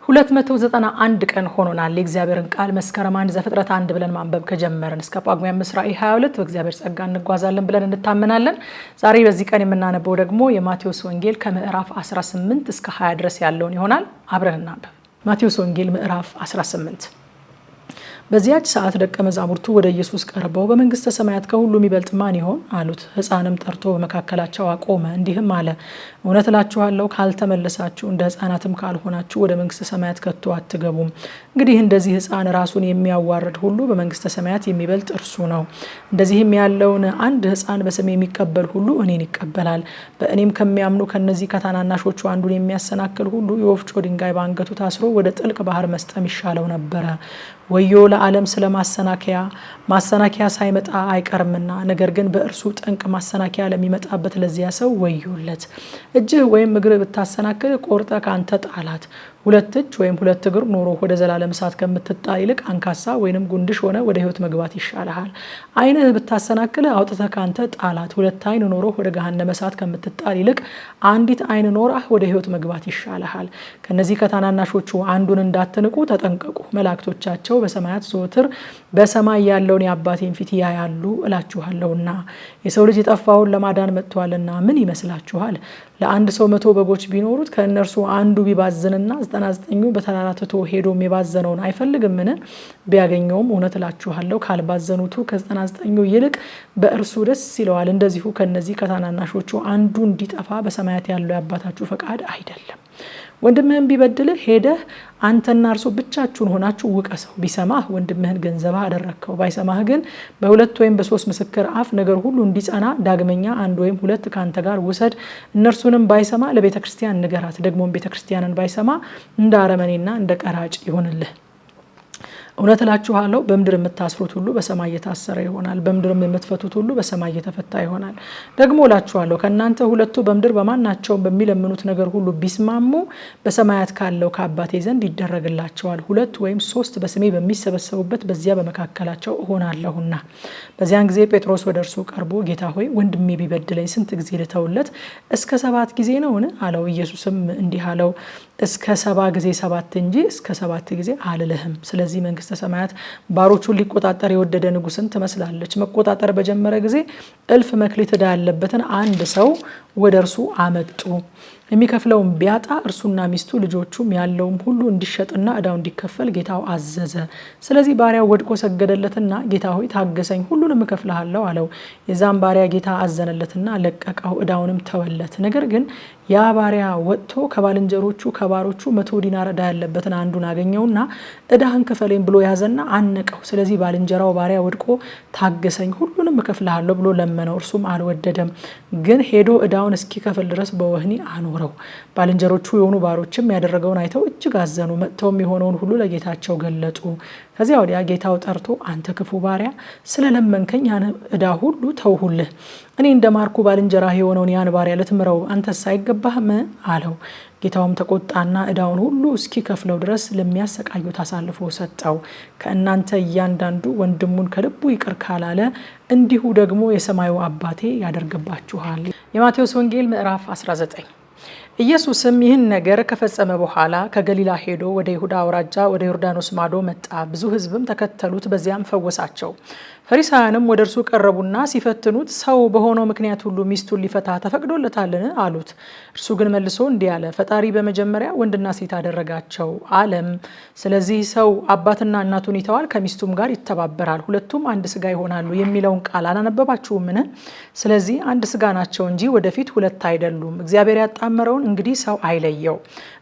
291 ቀን ሆኖናል የእግዚአብሔርን ቃል መስከረም 1 ዘፍጥረት 1 ብለን ማንበብ ከጀመርን እስከ ጳጉሜ 5 ራዕይ 22 በእግዚአብሔር ጸጋ እንጓዛለን ብለን እንታመናለን። ዛሬ በዚህ ቀን የምናነበው ደግሞ የማቴዎስ ወንጌል ከምዕራፍ 18 እስከ 20 ድረስ ያለውን ይሆናል። አብረን እናንብብ። ማቴዎስ ወንጌል ምዕራፍ 18። በዚያች ሰዓት ደቀ መዛሙርቱ ወደ ኢየሱስ ቀርበው በመንግስተ ሰማያት ከሁሉ የሚበልጥ ማን ይሆን አሉት። ሕፃንም ጠርቶ በመካከላቸው አቆመ፣ እንዲህም አለ፣ እውነት እላችኋለሁ ካልተመለሳችሁ እንደ ሕፃናትም ካልሆናችሁ ወደ መንግስተ ሰማያት ከቶ አትገቡም። እንግዲህ እንደዚህ ሕፃን ራሱን የሚያዋርድ ሁሉ በመንግስተ ሰማያት የሚበልጥ እርሱ ነው። እንደዚህም ያለውን አንድ ሕፃን በስሜ የሚቀበል ሁሉ እኔን ይቀበላል። በእኔም ከሚያምኑ ከነዚህ ከታናናሾቹ አንዱን የሚያሰናክል ሁሉ የወፍጮ ድንጋይ በአንገቱ ታስሮ ወደ ጥልቅ ባህር መስጠም ይሻለው ነበረ። ወዮ ለዓለም ስለ ማሰናከያ ሳይመጣ አይቀርምና፣ ነገር ግን በእርሱ ጠንቅ ማሰናከያ ለሚመጣበት ለዚያ ሰው ወዮለት። እጅህ ወይም እግርህ ብታሰናክል ቆርጠ ካንተ ጣላት። ሁለት እጅ ወይም ሁለት እግር ኖሮ ወደ ዘላለም እሳት ከምትጣል ይልቅ አንካሳ ወይንም ጉንድሽ ሆነ ወደ ሕይወት መግባት ይሻልሃል። ዓይንህ ብታሰናክል አውጥተህ ካንተ ጣላት። ሁለት ዓይን ኖሮ ወደ ገሃነመ እሳት ከምትጣል ይልቅ አንዲት ዓይን ኖራህ ወደ ሕይወት መግባት ይሻልሃል። ከነዚህ ከታናናሾቹ አንዱን እንዳትንቁ ተጠንቀቁ። መላእክቶቻቸው በሰማያት ዘወትር በሰማይ ያለውን የአባቴን ፊት ያያሉ እላችኋለሁና። የሰው ልጅ የጠፋውን ለማዳን መጥቷልና። ምን ይመስላችኋል? ለአንድ ሰው 100 በጎች ቢኖሩት ከእነርሱ አንዱ ቢባዝንና 99ኙ በተራራ ትቶ ሄዶም የባዘነውን አይፈልግምን? ቢያገኘውም እውነት እላችኋለሁ ካልባዘኑቱ ከ99ኙ ይልቅ በእርሱ ደስ ይለዋል። እንደዚሁ ከነዚህ ከታናናሾቹ አንዱ እንዲጠፋ በሰማያት ያለው የአባታችሁ ፈቃድ አይደለም። ወንድምህን ቢበድልህ ሄደህ አንተና እርሱ ብቻችሁን ሆናችሁ ውቀሰው። ቢሰማህ ወንድምህን ገንዘብህ አደረግከው፣ ባይሰማህ ግን በ2 ወይም በ3 ምስክር አፍ ነገር ሁሉ እንዲጸና ዳግመኛ 1 ወይም 2 ከአንተ ጋር ውሰድ። እነርሱንም ባይሰማ ለቤተ ክርስቲያን ንገራት። ደግሞም ቤተ ክርስቲያንን ባይሰማ እንደ አረመኔና እንደ ቀራጭ ይሆንልህ። እውነት እላችኋለሁ በምድር የምታስሩት ሁሉ በሰማይ የታሰረ ይሆናል፣ በምድርም የምትፈቱት ሁሉ በሰማይ የተፈታ ይሆናል። ደግሞ እላችኋለሁ ከእናንተ 2 በምድር በማናቸውም በሚለምኑት ነገር ሁሉ ቢስማሙ በሰማያት ካለው ከአባቴ ዘንድ ይደረግላቸዋል። 2 ወይም 3 በስሜ በሚሰበሰቡበት በዚያ በመካከላቸው እሆናለሁና። በዚያን ጊዜ ጴጥሮስ ወደ እርሱ ቀርቦ ጌታ ሆይ ወንድሜ ቢበድለኝ ስንት ጊዜ ልተውለት? እስከ 7 ጊዜ ነውን? አለው። ኢየሱስም እንዲህ አለው፣ እስከ 70 ጊዜ 7 እንጂ እስከ 7 ጊዜ አልልህም። ስለዚህ መንግስተ ሰማያት ባሮቹን ሊቆጣጠር የወደደ ንጉስን ትመስላለች። መቆጣጠር በጀመረ ጊዜ እልፍ መክሊት ዕዳ ያለበትን አንድ ሰው ወደ እርሱ አመጡ። የሚከፍለውን ቢያጣ እርሱና ሚስቱ ልጆቹም ያለውም ሁሉ እንዲሸጥና ዕዳው እንዲከፈል ጌታው አዘዘ። ስለዚህ ባሪያው ወድቆ ሰገደለትና ጌታ ሆይ ታገሰኝ፣ ሁሉንም እከፍልሃለሁ አለው። የዛም ባሪያ ጌታ አዘነለትና ለቀቀው፣ ዕዳውንም ተወለት። ነገር ግን ያ ባሪያ ወጥቶ ከባልንጀሮቹ ከባሮቹ 100 ዲናር ዕዳ ያለበትን አንዱን አገኘውና ዕዳህን ክፈለኝ ብሎ ያዘና አነቀው። ስለዚህ ባልንጀራው ባሪያ ወድቆ ታገሰኝ፣ ሁሉንም እከፍልሃለሁ ብሎ ለመነው። እርሱም አልወደደም፣ ግን ሄዶ ዕዳውን እስኪከፍል ድረስ በወህኒ አኖረው። ባልንጀሮቹ የሆኑ ባሮችም ያደረገውን አይተው እጅግ አዘኑ። መጥተውም የሆነውን ሁሉ ለጌታቸው ገለጡ። ከዚያ ወዲያ ጌታው ጠርቶ አንተ ክፉ ባሪያ ስለለመንከኝ ያን ዕዳ ሁሉ ተውሁልህ። እኔ እንደማርኩ ባልንጀራህ የሆነውን ያን ባሪያ ልትምረው አንተስ አይገባህም አለው። ጌታውም ተቆጣና ዕዳውን ሁሉ እስኪከፍለው ድረስ ለሚያሰቃዩት አሳልፎ ሰጠው። ከእናንተ እያንዳንዱ ወንድሙን ከልቡ ይቅር ካላለ እንዲሁ ደግሞ የሰማዩ አባቴ ያደርግባችኋል። የማቴዎስ ወንጌል ምዕራፍ 19። ኢየሱስም ይህን ነገር ከፈጸመ በኋላ ከገሊላ ሄዶ ወደ ይሁዳ አውራጃ ወደ ዮርዳኖስ ማዶ መጣ። ብዙ ሕዝብም ተከተሉት፣ በዚያም ፈወሳቸው። ፈሪሳውያንም ወደ እርሱ ቀረቡና ሲፈትኑት ሰው በሆነው ምክንያት ሁሉ ሚስቱን ሊፈታ ተፈቅዶለታልን? አሉት። እርሱ ግን መልሶ እንዲህ አለ፣ ፈጣሪ በመጀመሪያ ወንድና ሴት አደረጋቸው አለም። ስለዚህ ሰው አባትና እናቱን ይተዋል፣ ከሚስቱም ጋር ይተባበራል፣ ሁለቱም አንድ ስጋ ይሆናሉ የሚለውን ቃል አላነበባችሁምን? ስለዚህ አንድ ስጋ ናቸው እንጂ ወደፊት ሁለት አይደሉም። እግዚአብሔር ያጣመረውን እንግዲህ ሰው አይለየው።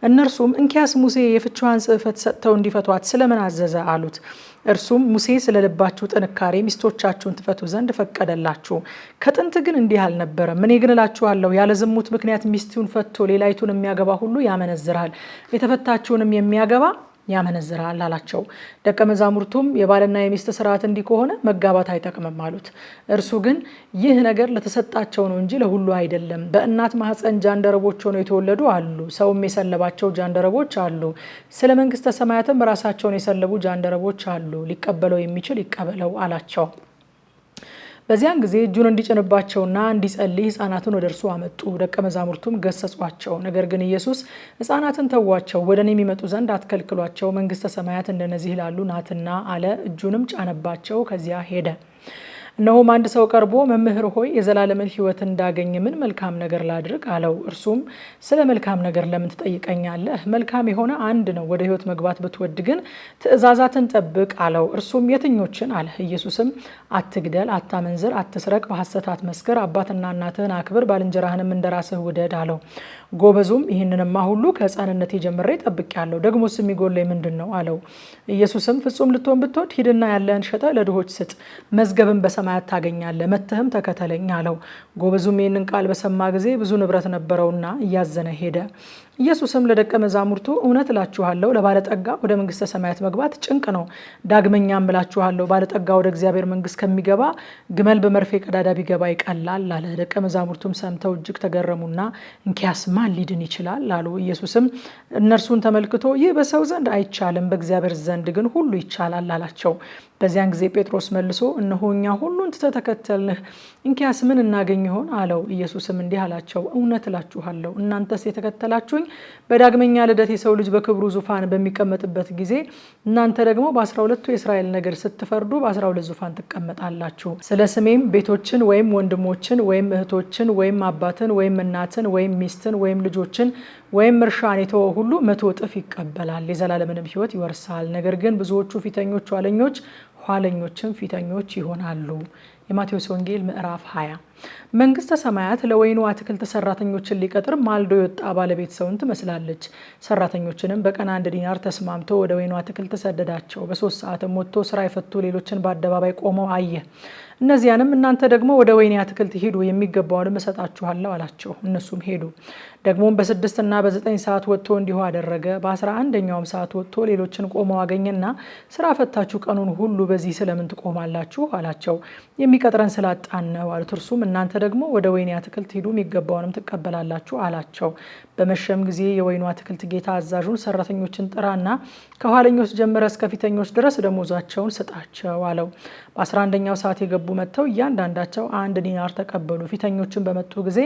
እነርሱም እንኪያስ ሙሴ የፍችዋን ጽሕፈት ሰጥተው እንዲፈቷት ስለምን አዘዘ? አሉት። እርሱም ሙሴ ስለ ልባችሁ ጥንካሬ ሚስቶቻችሁን ትፈቱ ዘንድ ፈቀደላችሁ፣ ከጥንት ግን እንዲህ አልነበረም። እኔ ግን እላችኋለሁ ያለ ዝሙት ምክንያት ሚስቱን ፈቶ ሌላይቱን የሚያገባ ሁሉ ያመነዝራል፣ የተፈታችውንም የሚያገባ ያመነዝራል አላቸው። ደቀ መዛሙርቱም የባልና የሚስት ስርዓት እንዲህ ከሆነ መጋባት አይጠቅምም አሉት። እርሱ ግን ይህ ነገር ለተሰጣቸው ነው እንጂ ለሁሉ አይደለም። በእናት ማህፀን ጃንደረቦች ሆነው የተወለዱ አሉ፣ ሰውም የሰለባቸው ጃንደረቦች አሉ። ስለ መንግስተ ሰማያትም ራሳቸውን የሰለቡ ጃንደረቦች አሉ። ሊቀበለው የሚችል ይቀበለው አላቸው። በዚያን ጊዜ እጁን እንዲጭንባቸውና እንዲጸልይ ሕፃናትን ወደ እርሱ አመጡ። ደቀ መዛሙርቱም ገሰጿቸው። ነገር ግን ኢየሱስ ሕፃናትን ተዋቸው፣ ወደ እኔ የሚመጡ ዘንድ አትከልክሏቸው፣ መንግሥተ ሰማያት እንደነዚህ ላሉ ናትና አለ። እጁንም ጫነባቸው፣ ከዚያ ሄደ። እነሆም አንድ ሰው ቀርቦ መምህር ሆይ የዘላለምን ሕይወት እንዳገኝ ምን መልካም ነገር ላድርግ አለው። እርሱም ስለ መልካም ነገር ለምን ትጠይቀኛለህ? መልካም የሆነ አንድ ነው። ወደ ሕይወት መግባት ብትወድ ግን ትእዛዛትን ጠብቅ አለው። እርሱም የትኞችን አለ። ኢየሱስም አትግደል፣ አታመንዝር፣ አትስረቅ፣ በሐሰት አትመስክር፣ አባትና እናትህን አክብር፣ ባልንጀራህንም እንደራስህ ውደድ አለው። ጎበዙም ይህንንማ ሁሉ ከሕፃንነቴ ጀምሬ ጠብቄአለሁ፣ ደግሞስ የሚጎለኝ ምንድን ነው አለው። ኢየሱስም ፍጹም ልትሆን ብትወድ ሂድና ያለህን ሸጠህ ለድሆች ስጥ፣ መዝገብን በሰማያት ታገኛለህ፣ መጥተህም ተከተለኝ አለው። ጎበዙም ይህንን ቃል በሰማ ጊዜ ብዙ ንብረት ነበረውና እያዘነ ሄደ። ኢየሱስም ለደቀ መዛሙርቱ እውነት እላችኋለሁ ለባለጠጋ ወደ መንግሥተ ሰማያት መግባት ጭንቅ ነው። ዳግመኛም እላችኋለሁ ባለጠጋ ወደ እግዚአብሔር መንግሥት ከሚገባ ግመል በመርፌ ቀዳዳ ቢገባ ይቀላል አለ። ደቀ መዛሙርቱም ሰምተው እጅግ ተገረሙና እንኪያስ ማን ሊድን ይችላል አሉ። ኢየሱስም እነርሱን ተመልክቶ ይህ በሰው ዘንድ አይቻልም፣ በእግዚአብሔር ዘንድ ግን ሁሉ ይቻላል አላቸው። በዚያን ጊዜ ጴጥሮስ መልሶ እነሆ እኛ ሁሉን ትተን ተከተልንህ፣ እንኪያስ ምን እናገኝ ይሆን አለው። ኢየሱስም እንዲህ አላቸው፣ እውነት እላችኋለሁ እናንተስ የተከተላችሁኝ በዳግመኛ ልደት የሰው ልጅ በክብሩ ዙፋን በሚቀመጥበት ጊዜ እናንተ ደግሞ በ12ቱ የእስራኤል ነገድ ስትፈርዱ በ12 ዙፋን ትቀመጣላችሁ። ስለ ስሜም ቤቶችን ወይም ወንድሞችን ወይም እህቶችን ወይም አባትን ወይም እናትን ወይም ሚስትን ወይም ልጆችን ወይም እርሻን የተወ ሁሉ 100 እጥፍ ይቀበላል፣ የዘላለምንም ሕይወት ይወርሳል። ነገር ግን ብዙዎቹ ፊተኞች ኋለኞች፣ ኋለኞችም ፊተኞች ይሆናሉ። የማቴዎስ ወንጌል ምዕራፍ 20። መንግሥተ ሰማያት ለወይኑ አትክልት ሰራተኞችን ሊቀጥር ማልዶ የወጣ ባለቤት ሰውን ትመስላለች። ሰራተኞችንም በቀን 1 ዲናር ተስማምቶ ወደ ወይኑ አትክልት ሰደዳቸው። በ3 ሰዓትም ወጥቶ ስራ የፈቱ ሌሎችን በአደባባይ ቆመው አየ። እነዚያንም እናንተ ደግሞ ወደ ወይኔ አትክልት ሂዱ፣ የሚገባውንም እሰጣችኋለሁ አላቸው። እነሱም ሄዱ። ደግሞም በ6 እና በ9 ሰዓት ወጥቶ እንዲሁ አደረገ። በ11ኛውም ሰዓት ወጥቶ ሌሎችን ቆመው አገኘና ስራ ፈታችሁ ቀኑን ሁሉ በዚህ ስለምን ትቆማላችሁ አላቸው። የሚቀጥረን ስላጣን ነው አሉት። እርሱም እናንተ ደግሞ ወደ ወይኔ አትክልት ሂዱ፣ የሚገባውንም ትቀበላላችሁ አላቸው። በመሸም ጊዜ የወይኑ አትክልት ጌታ አዛዡን ሰራተኞችን ጥራና ከኋለኞች ጀምረ እስከ ፊተኞች ድረስ ደሞዛቸውን ስጣቸው አለው። በ11ኛው ሰዓት የገቡ መጥተው እያንዳንዳቸው 1 ዲናር ተቀበሉ። ፊተኞችን በመጡ ጊዜ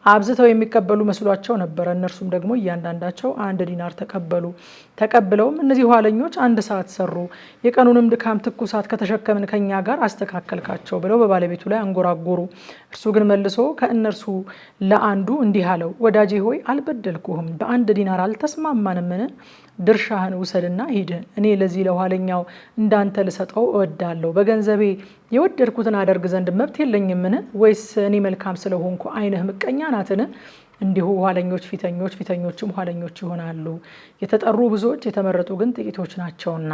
አብዝተው የሚቀበሉ መስሏቸው ነበረ። እነርሱም ደግሞ እያንዳንዳቸው 1 ዲናር ተቀበሉ። ተቀብለውም እነዚህ ኋለኞች 1 ሰዓት ሰሩ፣ የቀኑንም ድካም ትኩሳት ከተሸከምን ከኛ ጋር አስተካከልካቸው ብለው በባለቤቱ ላይ አንጎራጎሩ። እርሱ ግን መልሶ ከእነርሱ ለአንዱ እንዲህ አለው፣ ወዳጄ ሆይ አልበደልኩህም፣ በ1 ዲናር አልተስማማንምን? ድርሻህን ውሰድና ሂድ። እኔ ለዚህ ለኋለኛው እንዳንተ ልሰጠው እወዳለሁ። በገንዘቤ የወደድኩትን አደርግ ዘንድ መብት የለኝምን? ወይስ እኔ መልካም ስለሆንኩ ዓይንህ ምቀኛ ናትን? እንዲሁ ኋለኞች ፊተኞች፣ ፊተኞችም ኋለኞች ይሆናሉ። የተጠሩ ብዙዎች፣ የተመረጡ ግን ጥቂቶች ናቸውና።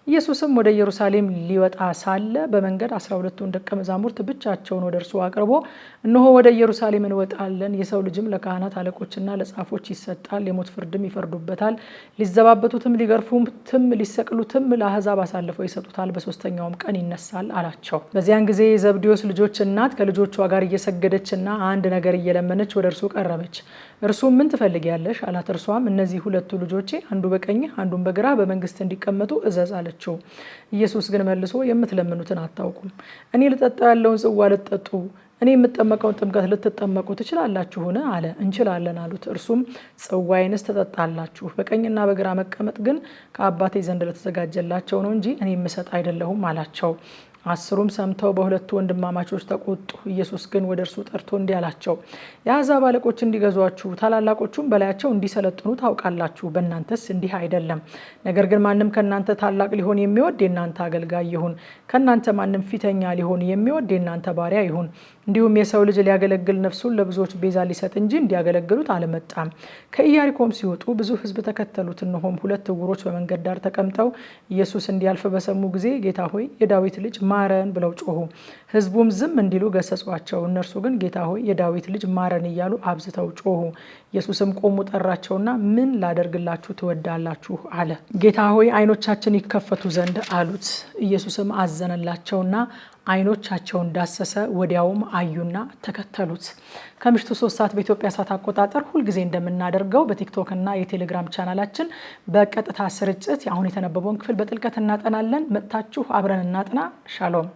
ኢየሱስም ወደ ኢየሩሳሌም ሊወጣ ሳለ በመንገድ 12ቱን ደቀ መዛሙርት ብቻቸውን ወደ እርሱ አቅርቦ እነሆ ወደ ኢየሩሳሌም እንወጣለን፣ የሰው ልጅም ለካህናት አለቆችና ለጻፎች ይሰጣል፣ የሞት ፍርድም ይፈርዱበታል፣ ሊዘባበቱትም፣ ሊገርፉትም፣ ሊሰቅሉትም ለአሕዛብ አሳልፈው ይሰጡታል፣ በ3ኛውም ቀን ይነሳል አላቸው። በዚያን ጊዜ የዘብዴዎስ ልጆች እናት ከልጆቿ ጋር እየሰገደችና አንድ ነገር እየለመነች ወደ እርሱ ቀረበች። እርሱም ምን ትፈልጊያለሽ አላት። እርሷም እነዚህ 2 ልጆቼ አንዱ በቀኝህ አንዱን በግራ በመንግስት እንዲቀመጡ እዘዝ አለችው። ኢየሱስ ግን መልሶ የምትለምኑትን አታውቁም። እኔ ልጠጣው ያለውን ጽዋ ልትጠጡ፣ እኔ የምጠመቀውን ጥምቀት ልትጠመቁ ትችላላችሁን? አለ። እንችላለን አሉት። እርሱም ጽዋዬንስ ትጠጣላችሁ፣ በቀኝና በግራ መቀመጥ ግን ከአባቴ ዘንድ ለተዘጋጀላቸው ነው እንጂ እኔ የምሰጥ አይደለሁም አላቸው። 10ሩም ሰምተው በ2 ወንድማማቾች ተቆጡ። ኢየሱስ ግን ወደ እርሱ ጠርቶ እንዲህ አላቸው፣ የአሕዛብ አለቆች እንዲገዟችሁ ታላላቆቹም በላያቸው እንዲሰለጥኑ ታውቃላችሁ። በእናንተስ እንዲህ አይደለም። ነገር ግን ማንም ከእናንተ ታላቅ ሊሆን የሚወድ የእናንተ አገልጋይ ይሁን፣ ከእናንተ ማንም ፊተኛ ሊሆን የሚወድ የእናንተ ባሪያ ይሁን። እንዲሁም የሰው ልጅ ሊያገለግል ነፍሱን ለብዙዎች ቤዛ ሊሰጥ እንጂ እንዲያገለግሉት አልመጣም። ከኢያሪኮም ሲወጡ ብዙ ሕዝብ ተከተሉት። እነሆም 2 ዕውሮች በመንገድ ዳር ተቀምጠው ኢየሱስ እንዲያልፍ በሰሙ ጊዜ ጌታ ሆይ የዳዊት ልጅ ማረን ብለው ጮሁ። ሕዝቡም ዝም እንዲሉ ገሰጿቸው። እነርሱ ግን ጌታ ሆይ የዳዊት ልጅ ማረን እያሉ አብዝተው ጮሁ። ኢየሱስም ቆሞ ጠራቸውና ምን ላደርግላችሁ ትወዳላችሁ አለ። ጌታ ሆይ ዓይኖቻችን ይከፈቱ ዘንድ አሉት። ኢየሱስም አዘነላቸውና ዓይኖቻቸውን ዳሰሰ። ወዲያውም አዩና ተከተሉት። ከምሽቱ 3 ሰዓት በኢትዮጵያ ሰዓት አቆጣጠር ሁልጊዜ እንደምናደርገው በቲክቶክ እና የቴሌግራም ቻናላችን በቀጥታ ስርጭት አሁን የተነበበውን ክፍል በጥልቀት እናጠናለን። መጥታችሁ አብረን እናጥና። ሻሎም